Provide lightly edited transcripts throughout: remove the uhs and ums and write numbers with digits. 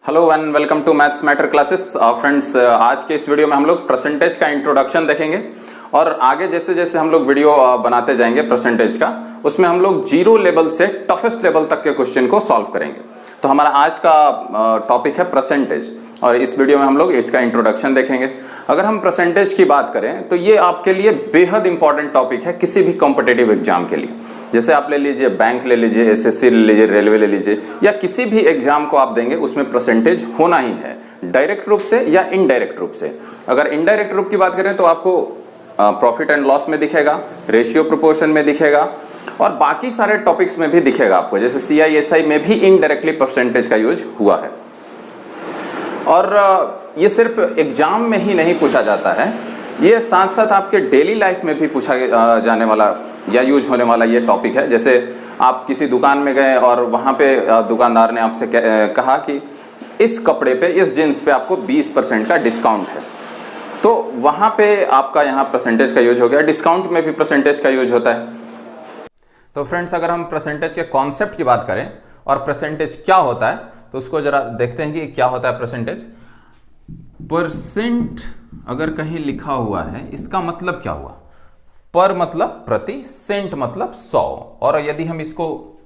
Hello and welcome to maths matter classes. Friends, आज के इस वीडियो में हम लोग परसेंटेज का इंट्रोडक्शन देखेंगे और आगे जैसे जैसे हम लोग वीडियो बनाते जाएंगे परसेंटेज का, उसमें हम लोग जीरो लेवल से टफेस्ट लेवल तक के क्वेश्चन को सॉल्व करेंगे। तो हमारा आज का टॉपिक है परसेंटेज और इस वीडियो में हम लोग इसका इंट्रोडक्शन देखेंगे। अगर हम परसेंटेज की बात करें तो ये आपके लिए बेहद इंपॉर्टेंट टॉपिक है किसी भी कॉम्पिटिटिव एग्जाम के लिए। जैसे आप ले लीजिए बैंक ले लीजिए, एसएससी ले लीजिए, रेलवे ले लीजिए, या किसी भी एग्जाम को आप देंगे उसमें परसेंटेज होना ही है, डायरेक्ट रूप से या इनडायरेक्ट रूप से। अगर इनडायरेक्ट रूप की बात करें तो आपको प्रॉफिट एंड लॉस में दिखेगा, रेशियो प्रोपोर्शन में दिखेगा और बाकी सारे टॉपिक्स में भी दिखेगा आपको। जैसे CISI में भी इनडायरेक्टली परसेंटेज का यूज हुआ है। और ये सिर्फ एग्जाम में ही नहीं पूछा जाता है, ये साथ साथ आपके डेली लाइफ में भी पूछा जाने वाला या यूज होने वाला ये टॉपिक है। जैसे आप किसी दुकान में गए और वहाँ पे दुकानदार ने आपसे कहा कि इस कपड़े पे, इस जींस पे आपको 20% का डिस्काउंट है, तो वहाँ पे आपका यहाँ परसेंटेज का यूज हो गया। डिस्काउंट में भी परसेंटेज का यूज होता है। तो फ्रेंड्स, अगर हम परसेंटेज के कॉन्सेप्ट की बात करें और परसेंटेज क्या होता है तो उसको जरा देखते हैं कि क्या होता है परसेंटेज। परसेंट अगर कहीं लिखा हुआ है, इसका मतलब क्या हुआ? पर मतलब प्रति, सेंट मतलब 100। और यदि हम इसको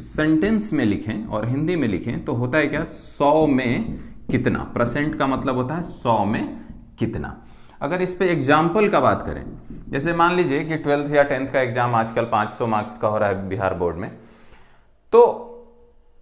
सेंटेंस में लिखें और हिंदी में लिखें तो होता है क्या? 100 में कितना। परसेंट का मतलब होता है 100 में कितना। अगर इस पे एग्जाम्पल का बात करें, जैसे मान लीजिए कि 12th या 10th का एग्जाम आजकल 500 मार्क्स का हो रहा है बिहार बोर्ड में, तो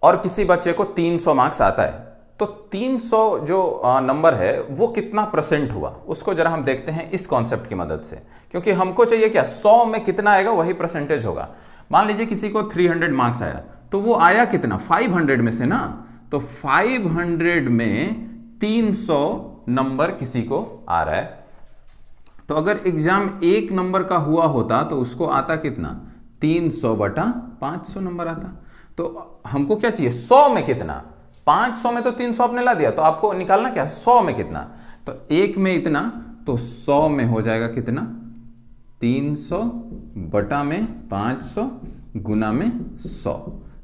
और किसी बच्चे को 300 मार्क्स आता है, तो 300 जो नंबर है वो कितना परसेंट हुआ, उसको जरा हम देखते हैं इस कॉन्सेप्ट की मदद से। क्योंकि हमको चाहिए क्या? 100 में कितना आएगा वही परसेंटेज होगा। मान लीजिए किसी को 300 मार्क्स आया, तो वो आया कितना? 500 में से ना। तो 500 में 300 नंबर किसी को आ रहा है। तो अगर एग्जाम 1 नंबर का हुआ होता तो उसको आता कितना? 300 बटा 500 नंबर आता। तो हमको क्या चाहिए? 100 में कितना। 500 में तो 300 आपने ला दिया, तो आपको निकालना क्या? 100 में कितना। तो 1 में इतना, तो 100 में हो जाएगा कितना? 300 बटा में 500 गुना में 100।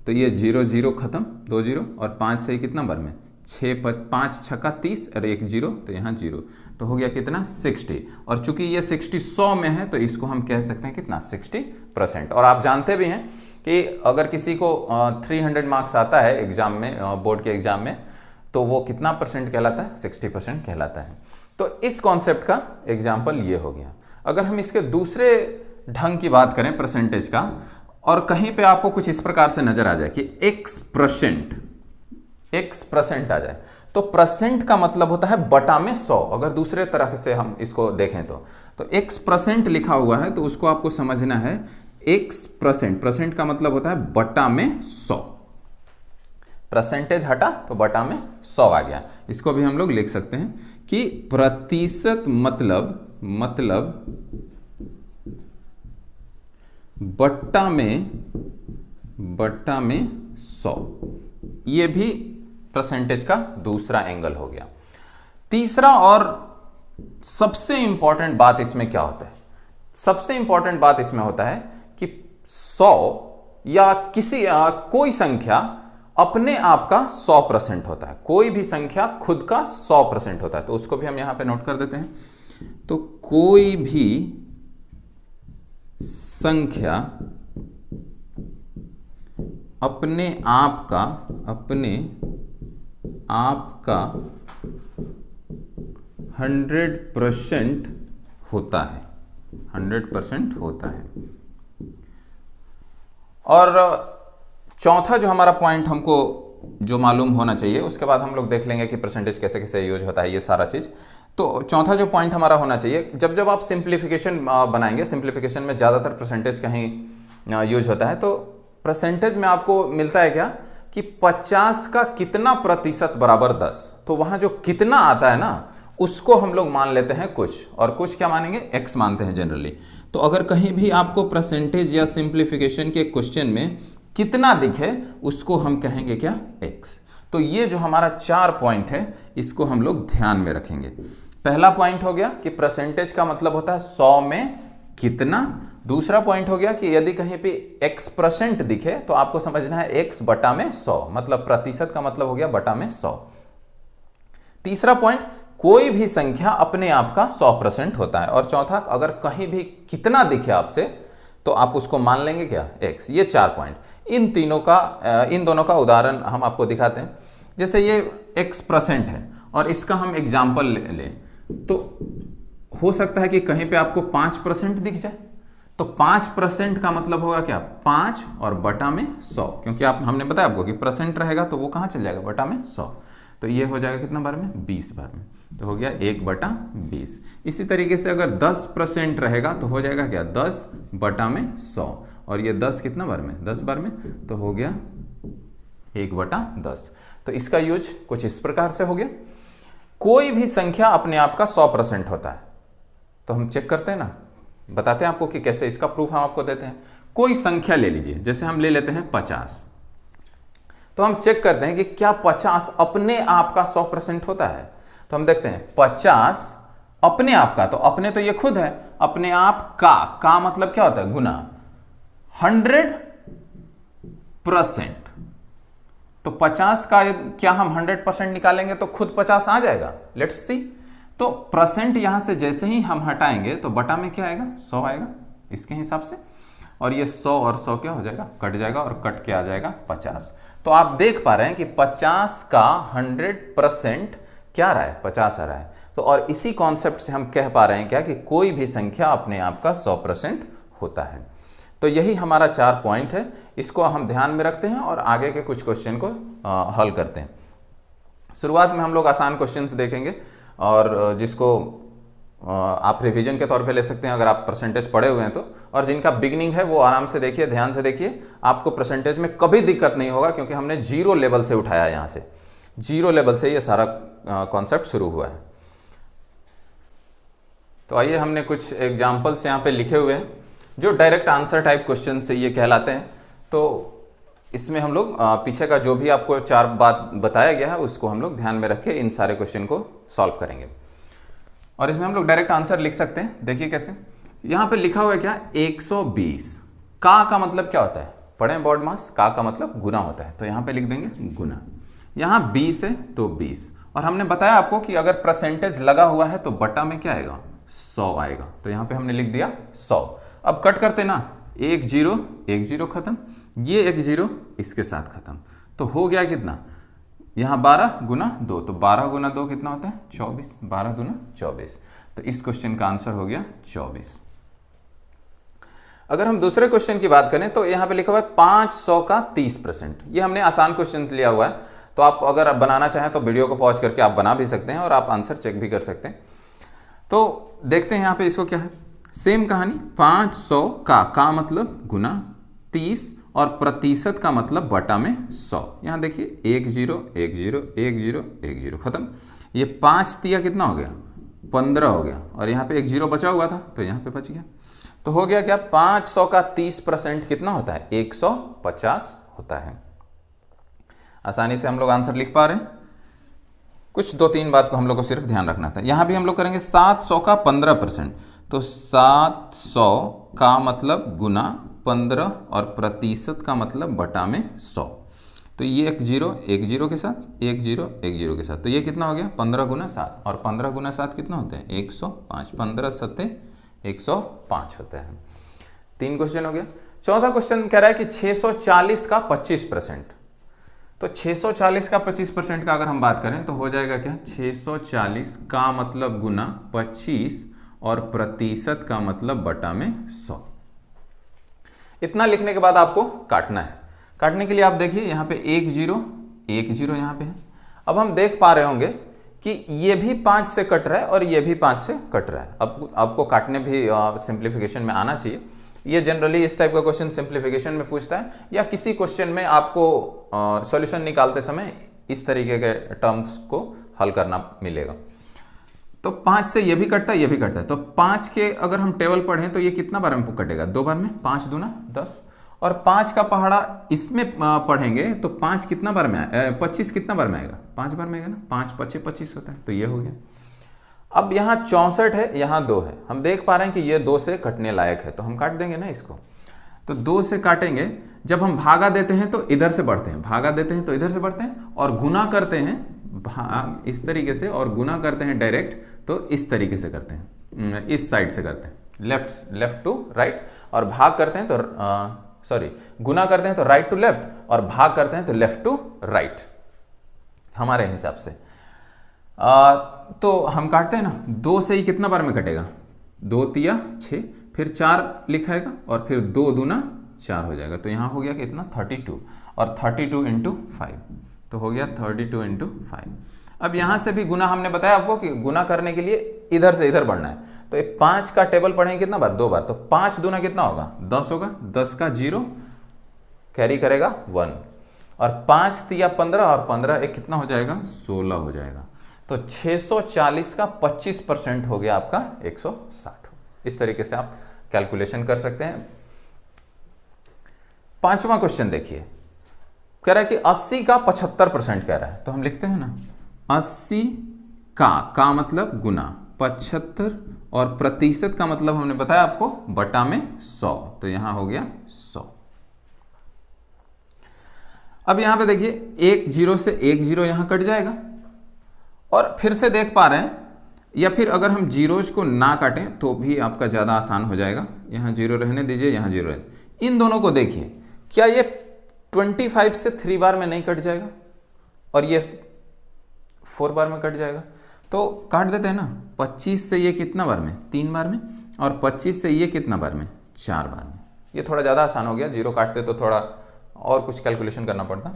तो ये 0 0 खत्म, 2 0 और 5 से कितना नंबर में? 6 5 छक्का 30 और 1 0, तो यहाँ 0, तो हो गया कितना? 60। और चूंकि ये 60 100 में है तो इसको हम कह सकते हैं कितना? 60%। और आप जानते भी हैं कि अगर किसी को 300 मार्क्स आता है एग्जाम में, बोर्ड के एग्जाम में, तो वो कितना परसेंट कहलाता है? 60% कहलाता है। तो इस कॉन्सेप्ट का एग्जाम्पल ये हो गया। अगर हम इसके दूसरे ढंग की बात करें परसेंटेज का, और कहीं पे आपको कुछ इस प्रकार से नजर आ जाए कि x% आ जाए, तो परसेंट का मतलब होता है बटा में 100। अगर दूसरे तरह से हम इसको देखें तो x% लिखा हुआ है तो उसको आपको समझना है x%। परसेंट का मतलब होता है बटा में 100। परसेंटेज हटा तो बटा में 100 आ गया। इसको भी हम लोग लिख सकते हैं कि प्रतिशत मतलब बट्टा में 100। ये भी परसेंटेज का दूसरा एंगल हो गया। तीसरा और सबसे इंपॉर्टेंट बात इसमें क्या होता है? सबसे इंपॉर्टेंट बात इसमें होता है कि 100 या कोई संख्या अपने आप का 100% होता है। कोई भी संख्या खुद का 100% होता है। तो उसको भी हम यहां पे नोट कर देते हैं। तो कोई भी संख्या अपने आप का 100% होता है। 100% होता है। और चौथा जो हमारा पॉइंट हमको जो मालूम होना चाहिए, उसके बाद हम लोग देख लेंगे कि परसेंटेज कैसे कैसे यूज होता है, ये सारा चीज। तो चौथा जो पॉइंट हमारा होना चाहिए, जब आप सिंप्लीफिकेशन बनाएंगे, सिंप्लीफिकेशन में ज्यादातर परसेंटेज कहीं यूज होता है, तो परसेंटेज में आपको मिलता है क्या कि 50 का कितना प्रतिशत बराबर 10। तो वहां जो कितना आता है ना, उसको हम लोग मान लेते हैं कुछ, और कुछ क्या मानेंगे? x मानते हैं जनरली। तो अगर कहीं भी आपको परसेंटेज या सिंप्लीफिकेशन के क्वेश्चन में कितना दिखे, उसको हम कहेंगे क्या? x। तो ये जो हमारा 4 पॉइंट है, इसको हम लोग ध्यान में रखेंगे। पहला पॉइंट हो गया कि परसेंटेज का मतलब होता है 100 में कितना। दूसरा पॉइंट हो गया कि यदि कहीं पे x% दिखे तो आपको समझना है x बटा में 100, मतलब प्रतिशत का मतलब हो गया बटा में 100। तीसरा पॉइंट, कोई भी संख्या अपने आप का 100% होता है। और चौथा, अगर कहीं भी कितना दिखे आपसे तो आप उसको मान लेंगे क्या, x। ये 4 पॉइंट। इन दोनों का उदाहरण हम आपको दिखाते हैं। जैसे ये x% है और इसका हम एग्जाम्पल लें तो हो सकता है कि कहीं पे आपको 5% दिख जाए। तो 5% का मतलब होगा क्या, 5 और बटा में 100, क्योंकि हमने बताया आपको कि परसेंट रहेगा तो वो कहाँ चल जाएगा, बटा में 100। तो ये हो जाएगा कितना बार में, 20 बार में। तो हो गया 1/20। इसी तरीके से अगर 10% रहेगा तो हो जाएगा क्या, 10 बटा में 100। और ये 10 कितना बार में, 10 बार में, तो हो गया 1/10। तो इसका यूज कुछ इस प्रकार से हो गया। कोई भी संख्या अपने आप का 100% होता है। तो हम चेक करते हैं ना, बताते हैं आपको कि कैसे, इसका प्रूफ हम आपको देते हैं। कोई संख्या ले लीजिए, जैसे हम ले लेते हैं 50। तो हम चेक करते हैं कि क्या 50 अपने आप का 100% होता है। तो हम देखते हैं 50 अपने आप का, तो अपने तो ये खुद है, अपने आप का मतलब क्या होता है, गुना 100%। तो 50 का क्या हम 100% निकालेंगे तो खुद 50 आ जाएगा। Let's see. तो परसेंट यहां से जैसे ही हम हटाएंगे तो बटा में क्या आएगा, 100 आएगा इसके हिसाब से। और ये 100 और 100 क्या हो जाएगा, कट जाएगा और कट के आ जाएगा 50। तो आप देख पा रहे हैं कि 50 का 100% क्या आ रहा है, 50 आ रहा है। तो और इसी कॉन्सेप्ट से हम कह पा रहे हैं क्या, कि कोई भी संख्या अपने आप का 100% होता है। तो यही हमारा 4 पॉइंट है, इसको हम ध्यान में रखते हैं और आगे के कुछ क्वेश्चन को हल करते हैं। शुरुआत में हम लोग आसान क्वेश्चंस देखेंगे और जिसको आप रिवीजन के तौर पे ले सकते हैं अगर आप परसेंटेज पढ़े हुए हैं तो, और जिनका बिगनिंग है वो आराम से देखिए, ध्यान से देखिए, आपको परसेंटेज में कभी दिक्कत नहीं होगा, क्योंकि हमने 0 लेवल से उठाया, यहाँ से 0 लेवल से ये सारा कॉन्सेप्ट शुरू हुआ है। तो आइए, हमने कुछ एग्जाम्पल्स यहाँ पे लिखे हुए हैं जो डायरेक्ट आंसर टाइप क्वेश्चन से ये कहलाते हैं। तो इसमें हम लोग पीछे का जो भी आपको 4 बात बताया गया है उसको हम लोग ध्यान में रख के इन सारे क्वेश्चन को सॉल्व करेंगे। और इसमें हम लोग डायरेक्ट आंसर लिख सकते हैं। देखिए कैसे, यहाँ पे लिखा हुआ है क्या, 120। का मतलब क्या होता है, पढ़े बोर्ड मास, का मतलब गुना होता है। तो यहाँ पे लिख देंगे गुना। यहाँ 20 है तो 20। और हमने बताया आपको कि अगर परसेंटेज लगा हुआ है तो बटा में क्या आएगा, 100 आएगा। तो यहाँ पे हमने लिख दिया 100। अब कट करते ना, 1 0 खत्म, ये 1 0 इसके साथ खत्म। तो हो गया कितना, यहाँ 12 गुना 2, तो 12 गुना 2 कितना होता है, 24। 12 दूना 24। तो इस क्वेश्चन का आंसर हो गया 24। अगर हम दूसरे क्वेश्चन की बात करें तो यहाँ पे लिखा हुआ है 500 का 30%। ये हमने आसान क्वेश्चन लिया हुआ है, तो आप अगर बनाना चाहें तो वीडियो को पॉज करके आप बना भी सकते हैं और आप आंसर चेक भी कर सकते हैं। तो देखते हैं यहाँ पे इसको क्या है, सेम कहानी। 500 का मतलब गुना 30 और प्रतिशत का मतलब बटा में 100। यहाँ देखिए 1 0 1 0 1 0 1 0 खत्म। ये 5 तिया कितना हो गया, 15 हो गया। और यहाँ पे 1 0 बचा हुआ था तो यहाँ पे बच गया। तो हो गया क्या, 500 का 30% कितना होता है, 150 होता है। आसानी से हम लोग आंसर लिख पा रहे हैं। कुछ 2-3 बात को हम लोग को सिर्फ ध्यान रखना था। यहाँ भी हम लोग करेंगे 700 का 15%। तो 700 का मतलब गुना 15 और प्रतिशत का मतलब बटा में 100। तो ये 1 0 के साथ 1 0 1 0 के साथ, तो ये कितना हो गया, 15 गुना 7। और 15 गुना 7 कितना होता है, 105। 15 7 105 होता है। 3 क्वेश्चन हो गया। चौथा क्वेश्चन कह रहा है कि 640 का 25%। तो 640 का 25% का अगर हम बात करें तो हो जाएगा क्या, 640 का मतलब गुना 25 और प्रतिशत का मतलब बटा में 100। इतना लिखने के बाद आपको काटना है। काटने के लिए आप देखिए यहाँ पे 1 0 यहाँ पे है। अब हम देख पा रहे होंगे कि ये भी 5 से कट रहा है और ये भी 5 से कट रहा है। अब आपको काटने भी सिंप्लीफिकेशन में आना चाहिए। ये जनरली इस टाइप का क्वेश्चन सिंप्लीफिकेशन में पूछता है, या किसी क्वेश्चन में आपको सॉल्यूशन निकालते समय इस तरीके के टर्म्स को हल करना मिलेगा। तो 5 से ये भी कटता है, ये भी कटता है। तो 5 के अगर हम टेबल पढ़ें तो ये कितना बार में कटेगा, 2 बार में, 5 दूना 10। और 5 का पहाड़ा इसमें पढ़ेंगे तो 5 कितना बार में 25 कितना बार में आएगा, 5 बार में आएगा ना, 5 5 25 होता है। तो ये हो गया। अब यहाँ 64 है, यहाँ 2 है। हम देख पा रहे हैं कि ये 2 से कटने लायक है, तो हम काट देंगे ना इसको। तो 2 से काटेंगे। जब हम भागा देते हैं तो इधर से बढ़ते हैं, भागा देते हैं तो इधर से बढ़ते हैं, और गुना करते हैं भाग इस तरीके से और गुना करते हैं डायरेक्ट तो इस तरीके से करते हैं, इस साइड से करते हैं, लेफ्ट टू राइट, और भाग करते हैं तो गुना करते हैं तो राइट टू लेफ्ट, और भाग करते हैं तो लेफ्ट टू राइट हमारे हिसाब से। तो हम काटते हैं ना, 2 से ही कितना बार में कटेगा, 2 तिया 6, फिर 4 लिखाएगा और फिर 2 दूना 4 हो जाएगा। तो यहाँ हो गया कितना 32, और 32 इंटू 5 तो हो गया 32 इंटू 5। अब यहाँ से भी गुना हमने बताया आपको कि गुना करने के लिए इधर से इधर बढ़ना है, तो 5 का टेबल पढ़ेंगे कितना बार, 2 बार, तो 5 दूना कितना होगा 10 होगा, 10 का 0 कैरी करेगा 1, और 5 तिया 15, और 15 एक कितना हो जाएगा 16 हो जाएगा। तो 640 का 25% हो गया आपका 160। इस तरीके से आप कैलकुलेशन कर सकते हैं। 5वां क्वेश्चन देखिए, कह रहा है कि 80 का 75% कह रहा है, तो हम लिखते हैं ना 80 का मतलब गुना, 75 और प्रतिशत का मतलब हमने बताया आपको बटा में 100, तो यहां हो गया 100। अब यहां पे देखिए 1 0 से 1 0 यहां कट जाएगा, और फिर से देख पा रहे हैं, या फिर अगर हम जीरोज को ना काटें तो भी आपका ज़्यादा आसान हो जाएगा। यहाँ 0 रहने दीजिए, यहाँ 0 रहने, इन दोनों को देखिए, क्या ये 25 से 3 बार में नहीं कट जाएगा, और ये 4 बार में कट जाएगा, तो काट देते हैं ना। 25 से ये कितना बार में, 3 बार में, और 25 से ये कितना बार में, 4 बार में। ये थोड़ा ज़्यादा आसान हो गया, 0 काटते तो थोड़ा और कुछ कैलकुलेशन करना पड़ता।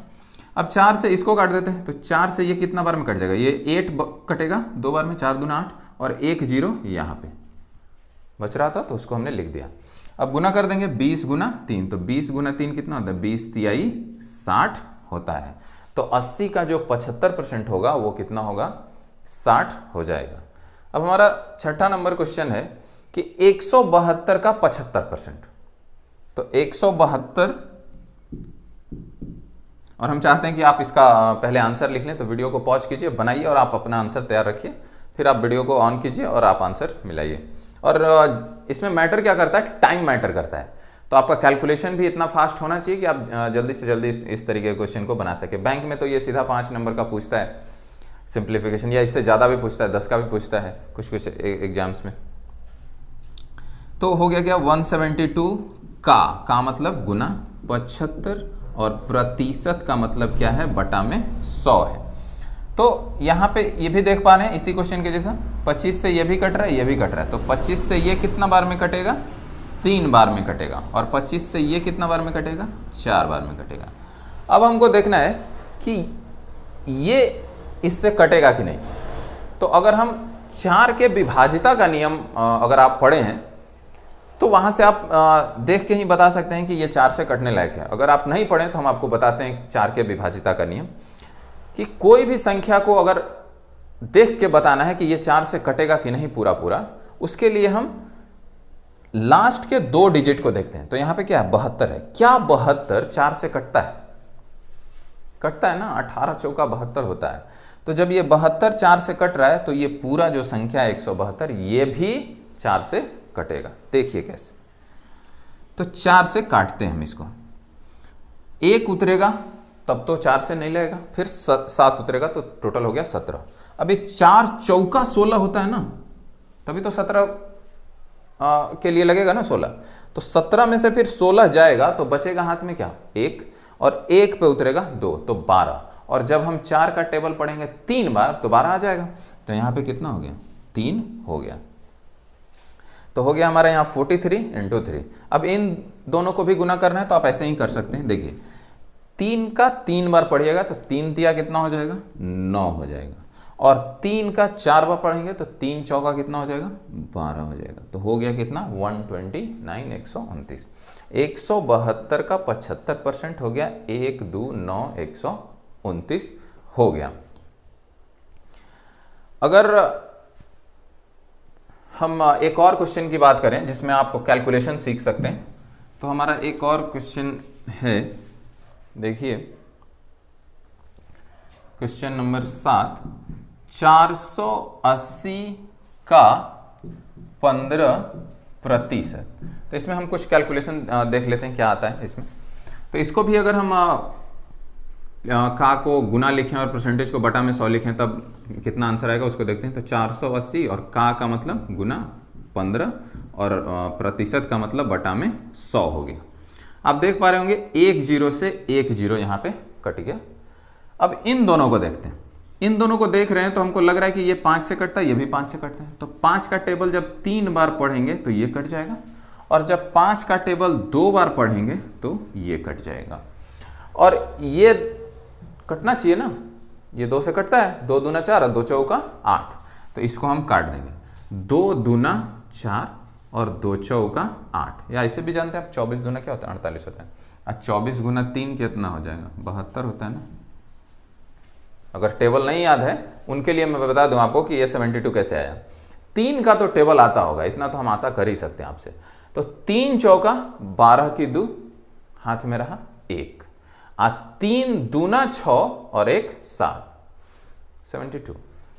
अब 4 से इसको काट देते हैं, तो 4 से ये कितना बार में कट जाएगा, ये 8 कटेगा 2 बार में, 4 दूना 8, और 1 0 यहाँ पे बच रहा था तो उसको हमने लिख दिया। अब गुना कर देंगे 20 गुना 3, तो 20 गुना 3 कितना होता है, 20 तिहाई 60 होता है। तो 80 का जो 75% होगा वो कितना होगा, 60 हो जाएगा। अब हमारा 6ठा नंबर क्वेश्चन है कि 172 का 75%, तो 172, और हम चाहते हैं कि आप इसका पहले आंसर लिख लें, तो वीडियो को पॉज कीजिए, बनाइए और आप अपना आंसर तैयार रखिए, फिर आप वीडियो को ऑन कीजिए और आप आंसर मिलाइए। और इसमें मैटर क्या करता है, टाइम मैटर करता है, तो आपका कैलकुलेशन भी इतना फास्ट होना चाहिए कि आप जल्दी से जल्दी इस तरीके के क्वेश्चन को बना सके। बैंक में तो ये सीधा 5 नंबर का पूछता है सिंप्लीफिकेशन, या इससे ज़्यादा भी पूछता है, 10 का भी पूछता है कुछ एग्जाम्स में। तो हो गया क्या, 172 का मतलब गुना, 75 और प्रतिशत का मतलब क्या है, बटा में 100 है। तो यहाँ पे ये भी देख पा रहे हैं इसी क्वेश्चन के जैसा, 25 से ये भी कट रहा है, ये भी कट रहा है, तो 25 से ये कितना बार में कटेगा, 3 बार में कटेगा, और 25 से ये कितना बार में कटेगा, 4 बार में कटेगा। अब हमको देखना है कि ये इससे कटेगा कि नहीं। तो अगर हम 4 के विभाजिता का नियम अगर आप पढ़े हैं तो वहाँ से आप देख के ही बता सकते हैं कि ये 4 से कटने लायक है। अगर आप नहीं पढ़ें तो हम आपको बताते हैं 4 के विभाजिता का नियम, कि कोई भी संख्या को अगर देख के बताना है कि ये 4 से कटेगा कि नहीं पूरा पूरा, उसके लिए हम लास्ट के 2 डिजिट को देखते हैं। तो यहाँ पे क्या है, 72 है। क्या 72 4 से कटता है? कटता है ना, 18 चौका 72 होता है। तो जब ये 72 4 से कट रहा है तो ये पूरा जो संख्या है 172 ये भी 4 से कटेगा। देखिए कैसे, तो 4 से काटते हैं हम इसको, 1 उतरेगा तब तो 4 से नहीं लगेगा, फिर 7 उतरेगा तो टोटल हो गया 17। अभी 4 चौका 16 होता है ना, तभी तो 17 के लिए लगेगा ना 16। तो 17 में से फिर 16 जाएगा तो बचेगा हाथ में क्या, 1, और 1 पे उतरेगा 2 तो 12। और जब हम 4 का टेबल पढ़ेंगे 3 बार तो 12 आ जाएगा। तो यहाँ पे कितना हो गया, 3 हो गया। तो हो गया हमारा यहाँ 43 × 3। अब इन दोनों को भी गुना करना है तो आप ऐसे ही कर सकते हैं। देखिए 3 का 3 बार पढ़िएगा तो 3 तिया कितना हो जाएगा, 9 हो जाएगा, और 3 का 4 बार पढ़ेंगे तो 3 चौका कितना हो जाएगा, 12 हो जाएगा। तो हो गया कितना, 129 129। 172 का 75% हो गया 1 2 9 129 हो गया। अगर हम एक और क्वेश्चन की बात करें जिसमें आप कैलकुलेशन सीख सकते हैं, तो हमारा एक और क्वेश्चन है, देखिए क्वेश्चन नंबर 7, 480 का 15%। तो इसमें हम कुछ कैलकुलेशन देख लेते हैं क्या आता है इसमें। तो इसको भी अगर हम का को गुना लिखें और परसेंटेज को बटा में 100 लिखें तब कितना आंसर आएगा उसको देखते हैं। तो 480 और का मतलब गुना 15 और प्रतिशत का मतलब बटा में 100 हो गया। आप देख पा रहे होंगे 1 0 से 1 0 यहाँ पे कट गया। अब इन दोनों को देखते हैं। इन दोनों को देख रहे हैं तो हमको लग रहा है कि ये 5 से कटता है, ये भी 5 से कटता है। तो 5 का टेबल जब 3 बार पढ़ेंगे तो ये कट जाएगा, और जब 5 का टेबल 2 बार पढ़ेंगे तो ये कट जाएगा। और ये कटना चाहिए ना, ये 2 से कटता है, 2 दूना 4 और 2 चौका 8, तो इसको हम काट देंगे। 2 दूना 4 और 2 चौका 8, या इसे भी जानते हैं आप 24 दूना क्या होता है 48 होता है। और 24 गुना 3 कितना हो जाएगा 72 होता है ना। अगर टेबल नहीं याद है उनके लिए मैं बता दूं आपको कि ये 72 कैसे आया। 3 का तो टेबल आता होगा, इतना तो हम आशा कर ही सकते हैं आपसे। तो 3 चौका 12 की 2, हाथ में रहा 1, 3 दूना 6 और 1 7, 72।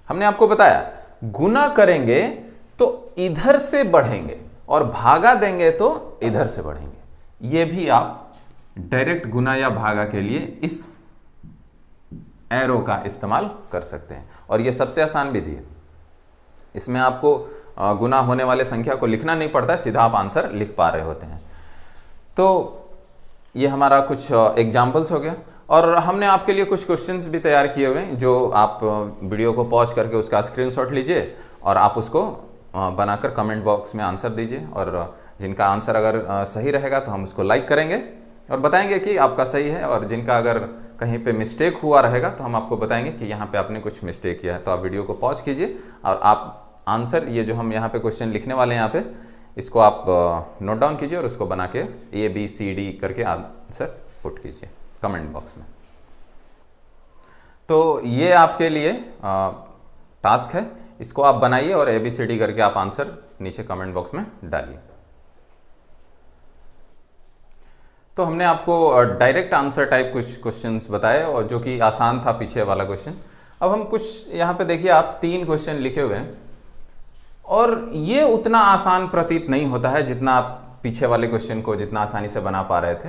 हमने आपको बताया गुना करेंगे तो इधर से बढ़ेंगे और भागा देंगे तो इधर से बढ़ेंगे। ये भी आप डायरेक्ट गुना या भागा के लिए इस एरो का इस्तेमाल कर सकते हैं, और ये सबसे आसान विधि है। इसमें आपको गुना होने वाले संख्या को लिखना नहीं पड़ता है, सीधा आप आंसर लिख पा रहे होते हैं। तो ये हमारा कुछ एग्जाम्पल्स हो गया, और हमने आपके लिए कुछ क्वेश्चंस भी तैयार किए हुए हैं जो आप वीडियो को पॉज करके उसका स्क्रीनशॉट लीजिए और आप उसको बनाकर कमेंट बॉक्स में आंसर दीजिए। और जिनका आंसर अगर सही रहेगा तो हम उसको लाइक करेंगे और बताएंगे कि आपका सही है, और जिनका अगर कहीं पे मिस्टेक हुआ रहेगा तो हम आपको बताएंगे कि यहाँ पे आपने कुछ मिस्टेक किया है। तो आप वीडियो को पॉज कीजिए और आप आंसर, ये जो हम यहाँ पे क्वेश्चन लिखने वाले हैं यहाँ पे, इसको आप नोट डाउन कीजिए और उसको बना के ABCD करके आंसर पुट कीजिए कमेंट बॉक्स में। तो ये आपके लिए टास्क है, इसको आप बनाइए और ABCD करके आप आंसर नीचे कमेंट बॉक्स में डालिए। तो हमने आपको डायरेक्ट आंसर टाइप कुछ क्वेश्चंस बताए और जो कि आसान था पीछे वाला क्वेश्चन। अब हम कुछ यहाँ पे देखिए, आप 3 क्वेश्चन लिखे हुए हैं और ये उतना आसान प्रतीत नहीं होता है जितना आप पीछे वाले क्वेश्चन को जितना आसानी से बना पा रहे थे।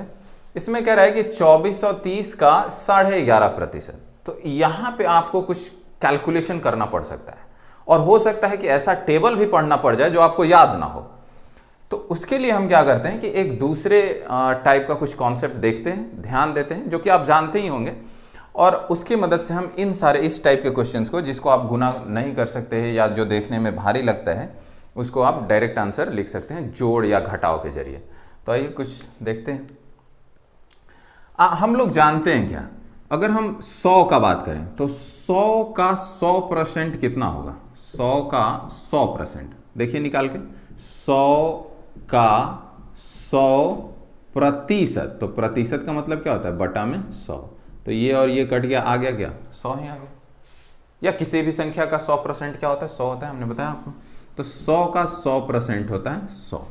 इसमें कह रहा है कि 2430 का 11.5%। तो यहाँ पे आपको कुछ कैलकुलेशन करना पड़ सकता है, और हो सकता है कि ऐसा टेबल भी पढ़ना पड़ जाए जो आपको याद ना हो। तो उसके लिए हम क्या करते हैं कि एक दूसरे टाइप का कुछ कॉन्सेप्ट देखते हैं, ध्यान देते हैं, जो कि आप जानते ही होंगे, और उसकी मदद से हम इन सारे इस टाइप के क्वेश्चंस को, जिसको आप गुना नहीं कर सकते हैं या जो देखने में भारी लगता है, उसको आप डायरेक्ट आंसर लिख सकते हैं जोड़ या घटाव के जरिए। तो आइए कुछ देखते हैं। हम लोग जानते हैं क्या, अगर हम 100 का बात करें तो 100 का 100% कितना होगा? 100 का 100%, देखिए निकाल के, 100 का 100%, तो प्रतिशत का मतलब क्या होता है? बटा में 100। तो ये और ये कट गया, आ गया क्या? 100 ही आ गया। या किसी भी संख्या का 100% क्या होता है? 100 होता है, हमने बताया आपको। तो 100 का 100% होता है 100।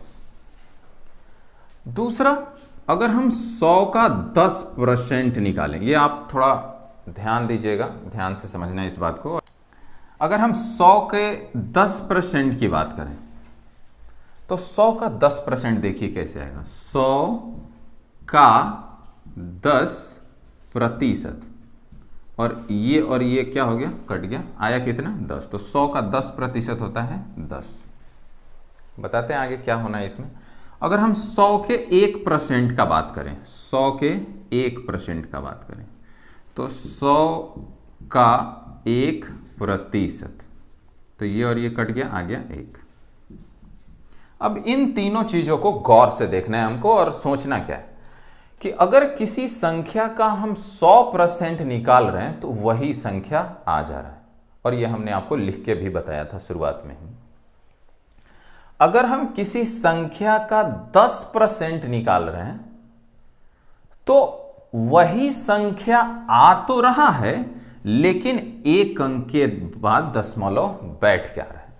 दूसरा, अगर हम 100 का 10% निकालें, ये आप थोड़ा ध्यान दीजिएगा, ध्यान से समझना इस बात को। अगर हम 100 के 10% की बात करें तो 100 का 10% देखिए कैसे आएगा। 100 का 10%, और ये क्या हो गया? कट गया, आया कितना? 10। तो 100 का 10% होता है 10। बताते हैं आगे क्या होना है इसमें। अगर हम 100 के 1% का बात करें, 100 के 1% का बात करें, तो 100 का 1%, तो ये और ये कट गया, आ गया 1। अब इन तीनों चीजों को गौर से देखना है हमको, और सोचना क्या है कि अगर किसी संख्या का हम 100% निकाल रहे हैं तो वही संख्या आ जा रहा है, और ये हमने आपको लिख के भी बताया था शुरुआत में ही। अगर हम किसी संख्या का 10% निकाल रहे हैं तो वही संख्या आ तो रहा है, लेकिन एक अंक के बाद दशमलव बैठ क्या रहा है।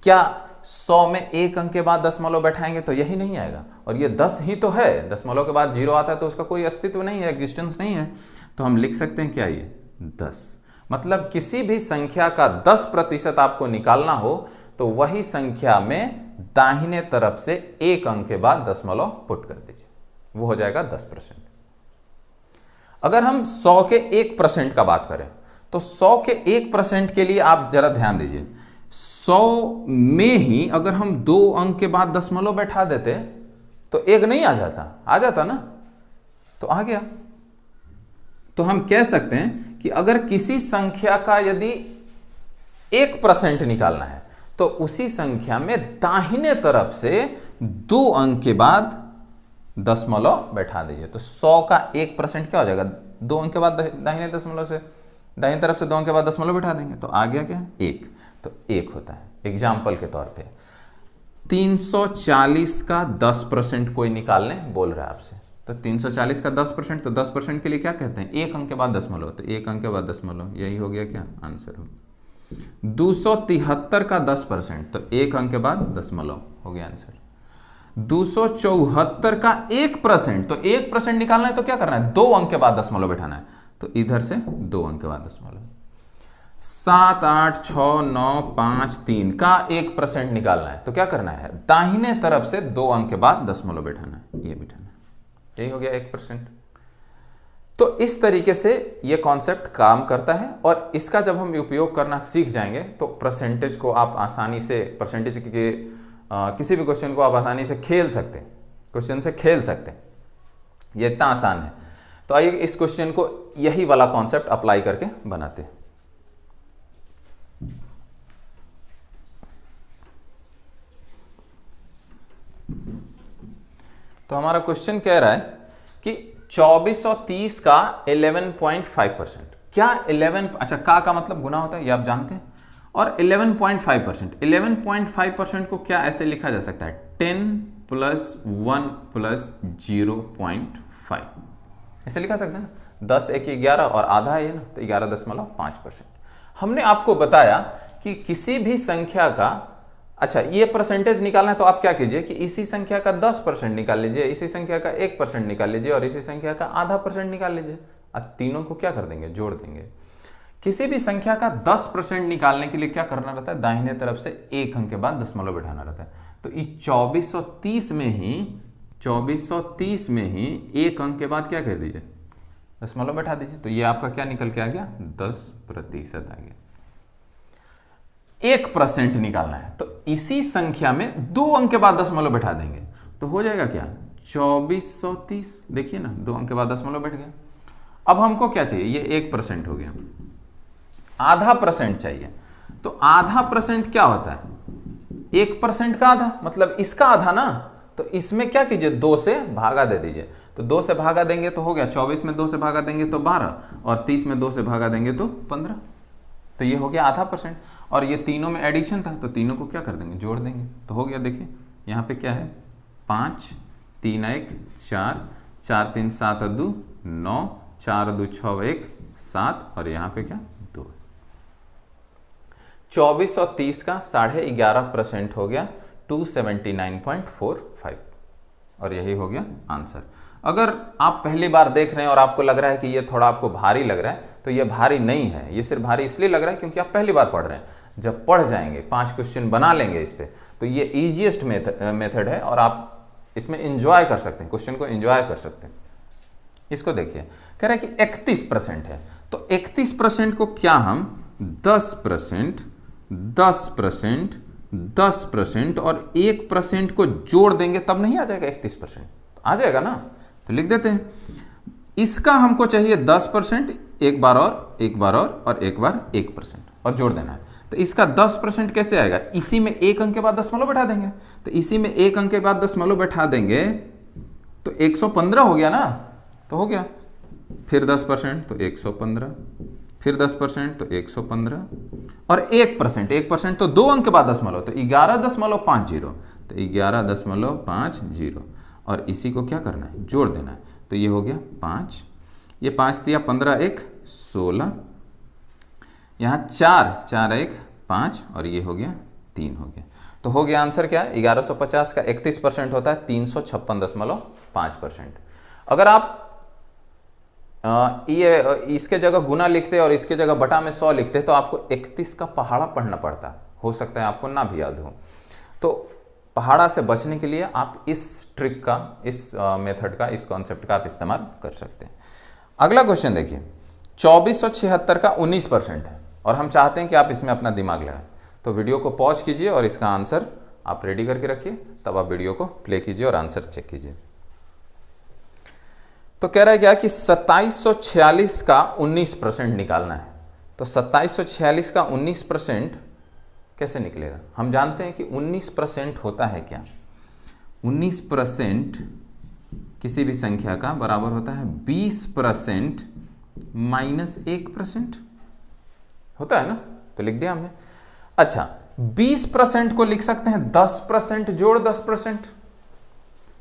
क्या 100 में एक अंक के बाद दशमलव बैठाएंगे तो यही नहीं आएगा, और ये 10 ही तो है, दशमलव के बाद 0 आता है तो उसका कोई अस्तित्व नहीं है, एग्जिस्टेंस नहीं है। तो हम लिख सकते हैं क्या? ये 10। मतलब किसी भी संख्या का 10% आपको निकालना हो तो वही संख्या में दाहिने तरफ से एक अंक के बाद दशमलव पुट कर दीजिए, वो हो जाएगा 10%। अगर हम 100 के 1% का बात करें तो 100 के 1% के लिए आप जरा ध्यान दीजिए, 100 में ही अगर हम 2 अंक के बाद दशमलव बैठा देते तो 1 नहीं आ जाता ना, तो आ गया। तो हम कह सकते हैं कि अगर किसी संख्या का यदि 1% निकालना है तो उसी संख्या में दाहिने तरफ से 2 अंक के बाद दशमलव बैठा दीजिए। तो 100 का 1% क्या हो जाएगा, 2 अंक के बाद दाहिने तरफ से 2 अंक के बाद दशमलव बैठा देंगे तो आ गया क्या, 1। तो 1 होता है। एग्जाम्पल के तौर पे 340 का 10% कोई निकालने बोल रहा है आपसे, तो 340 का 10%, तो 10% के लिए क्या कहते हैं, 1 अंक के बाद दशमलव, तो 1 अंक के बाद दशमलव, यही हो गया क्या आंसर हो। 273 का 10%, तो 1 अंक के बाद दशमलव, हो गया आंसर। 274 का 1%, तो 1% निकालना है तो क्या करना है, 2 अंक के बाद दशमलव बैठाना है, तो इधर से 2 अंक के बाद दशमलव। 7, 8, 6, 9, 5, 3 का 1% निकालना है तो क्या करना है, दाहिने तरफ से 2 अंक के बाद दशमलव बैठाना है, ये बैठाना है, यही हो गया 1%। तो इस तरीके से ये कॉन्सेप्ट काम करता है और इसका जब हम उपयोग करना सीख जाएंगे तो परसेंटेज को आप आसानी से, परसेंटेज के किसी भी क्वेश्चन को आप आसानी से खेल सकते हैं, क्वेश्चन से खेल सकते हैं, ये इतना आसान है। तो आइए इस क्वेश्चन को यही वाला कॉन्सेप्ट अप्लाई करके बनाते हैं। तो हमारा क्वेश्चन कह रहा है कि 2430 का 11.5%, क्या 11, अच्छा का मतलब गुना होता है ये आप जानते हैं, और 11.5%, 11.5% को क्या ऐसे लिखा जा सकता है, 10 + 1 + 0.5 ऐसे लिखा सकते हैं ना, 10 1 11 और आधा है ना, तो 11.5%। हमने आपको बताया कि किसी भी संख्या का, अच्छा ये परसेंटेज निकालना है तो आप क्या कीजिए कि इसी संख्या का 10% निकाल लीजिए, इसी संख्या का 1% निकाल लीजिए और इसी संख्या का आधा % निकाल लीजिए, और तीनों को क्या कर देंगे, जोड़ देंगे। किसी भी संख्या का 10% निकालने के लिए क्या करना रहता है, दाहिने तरफ से 1 अंक के बाद दशमलव बैठाना रहता है। तो इस 2430 में ही 1 अंक के बाद क्या कह दीजिए, दशमलव बैठा दीजिए, तो ये आपका क्या निकल के आ गया, 10% आ गया। 1% निकालना है तो इसी संख्या में 2 अंक के बाद दशमलव बैठा देंगे, तो हो जाएगा क्या, 2430, देखिए ना 2 अंक के बाद दशमलव बैठ गया। अब हमको क्या चाहिए, ये 1% हो गया, आधा % चाहिए, तो आधा % क्या होता है, 1% का आधा, मतलब इसका आधा ना, तो इसमें क्या कीजिए, 2 से भागा दे दीजिए, तो 2 से भागा देंगे तो हो गया, 24 में 2 से भागा देंगे तो 12, और 30 में 2 से भागा देंगे तो 15, तो ये हो गया आधा %। और ये तीनों में एडिशन था तो तीनों को क्या कर देंगे, जोड़ देंगे, तो हो गया। देखिए यहाँ पे क्या है, 5 3 1 4 4 3 7 2 9 4 2 6 1 7 और यहाँ पे क्या 2। 2430 का 11.5% हो गया 279.45 और यही हो गया आंसर। अगर आप पहली बार देख रहे हैं और आपको लग रहा है कि ये थोड़ा आपको भारी लग रहा है, तो ये भारी नहीं है, ये सिर्फ भारी इसलिए लग रहा है क्योंकि आप पहली बार पढ़ रहे हैं। जब पढ़ जाएंगे, 5 क्वेश्चन बना लेंगे इस पे, तो ये ईजीएस्ट मेथड है और आप इसमें एंजॉय कर सकते हैं, क्वेश्चन को एंजॉय कर सकते हैं। इसको देखिए, कह रहा है कि 31% है, तो 31% को क्या हम 10%, 10%, 10% और 1% को जोड़ देंगे तब नहीं आ जाएगा 31%, आ जाएगा ना, तो लिख देते हैं। इसका हमको चाहिए 10%, एक बार और एक बार और एक बार 1% और जोड़ देना है। तो इसका 10% कैसे आएगा, इसी में 1 अंक के बाद दशमलव बैठा देंगे, तो इसी में 1 अंक के बाद दशमलव बैठा देंगे तो 115 हो गया ना, तो हो गया। फिर 10% तो 115, फिर 10% तो 115 और 1%, 1% तो 2 अंक के बाद दशमलव, तो 11.50, तो 11.50 और इसी को क्या करना है, जोड़ देना है, तो ये हो गया 5, ये 5 दिया 15 1 16, यहाँ 4 4 1 5 और ये हो गया 3 हो गया। तो हो गया आंसर क्या है, 1150 का 31% होता है 356.5%। अगर आप ये इसके जगह गुना लिखते और इसके जगह बटा में 100 लिखते तो आपको 31 का पहाड़ा पढ़ना पड़ता, हो सकता है आपको ना भी याद हो। तो पहाड़ा से बचने के लिए आप इस ट्रिक का, इस मेथड का, इस कॉन्सेप्ट का आप इस्तेमाल कर सकते हैं। अगला क्वेश्चन देखिए, 2476 का 19% है और हम चाहते हैं कि आप इसमें अपना दिमाग लगाएं। तो वीडियो को पॉज कीजिए और इसका आंसर आप रेडी करके रखिए, तब आप वीडियो को प्ले कीजिए और आंसर चेक कीजिए। तो कह रहा है क्या कि 2746 का 19% निकालना है। तो 2746 का 19% कैसे निकलेगा? हम जानते हैं कि 19% होता है क्या? 19% किसी भी संख्या का बराबर होता है 20% माइनस 1%, होता है ना? तो लिख दिया हमने। अच्छा, 20% को लिख सकते हैं 10% जोड़ 10%।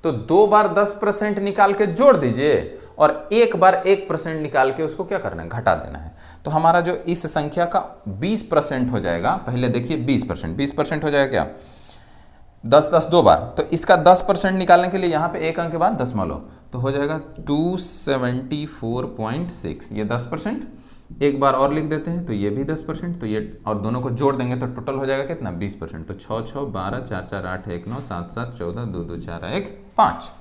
तो 2 बार 10% निकाल के जोड़ दीजिए और 1 बार 1% निकाल के उसको क्या करना है? घटा देना है। तो हमारा जो इस संख्या का 20% हो जाएगा, पहले देखिए 20% हो जाएगा क्या? 10 10 2 बार, तो इसका 10% निकालने के लिए यहाँ पे एक अंक के बाद दशमलव, तो हो जाएगा 274.6, ये 10%। एक बार और लिख देते हैं तो ये भी 10%, तो ये और दोनों को जोड़ देंगे तो टोटल हो जाएगा कितना? 20%। तो 6 6 12 4 4 8 1 9 7 7 14 2 2 4 1 5।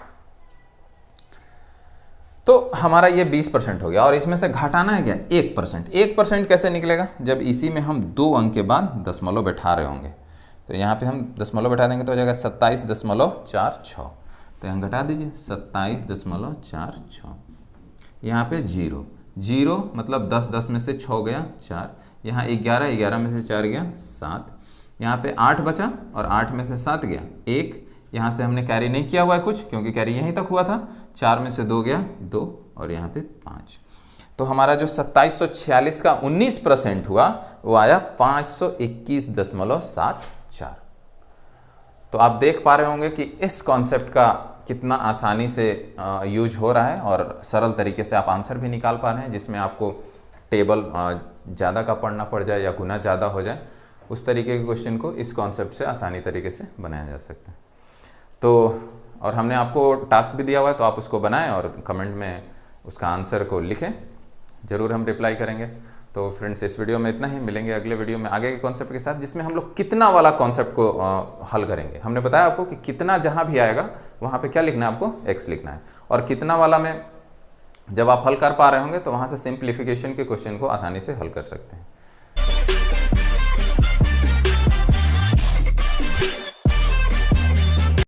तो हमारा ये 20% हो गया और इसमें से घटाना है क्या? 1%। 1% कैसे निकलेगा? जब इसी में हम 2 अंक के बाद दशमलव बैठा रहे होंगे। तो यहाँ पे हम दशमलव बैठा देंगे तो हो जाएगा 27.46। तो यहाँ घटा दीजिए 27.46। यहाँ पे 0 0 मतलब 10 10 में से 6 गया 4, यहाँ 11 11 में से 4 गया 7, यहाँ पे 8 बचा और 8 में से 7 गया 1, यहाँ से हमने कैरी नहीं किया हुआ है कुछ क्योंकि कैरी यहीं तक हुआ था, 4 में से 2 गया 2 और यहाँ पे 5। तो हमारा जो 2746 का 19% हुआ वो आया 521.74। तो आप देख पा रहे होंगे कि इस कॉन्सेप्ट का कितना आसानी से यूज हो रहा है और सरल तरीके से आप आंसर भी निकाल पा रहे हैं, जिसमें आपको टेबल ज़्यादा का पढ़ना पड़ जाए या गुना ज़्यादा हो जाए, उस तरीके के क्वेश्चन को इस कॉन्सेप्ट से आसानी तरीके से बनाया जा सकता है। तो और हमने आपको टास्क भी दिया हुआ है, तो आप उसको बनाएं और कमेंट में उसका आंसर को लिखें, ज़रूर हम रिप्लाई करेंगे। तो फ्रेंड्स, इस वीडियो में इतना ही, मिलेंगे अगले वीडियो में आगे के कॉन्सेप्ट के साथ, जिसमें हम लोग कितना वाला कॉन्सेप्ट को हल करेंगे। हमने बताया आपको कि कितना जहाँ भी आएगा वहाँ पे क्या लिखना है? आपको x लिखना है। और कितना वाला में जब आप हल कर पा रहे होंगे तो वहाँ से सिंप्लीफिकेशन के क्वेश्चन को आसानी से हल कर सकते हैं।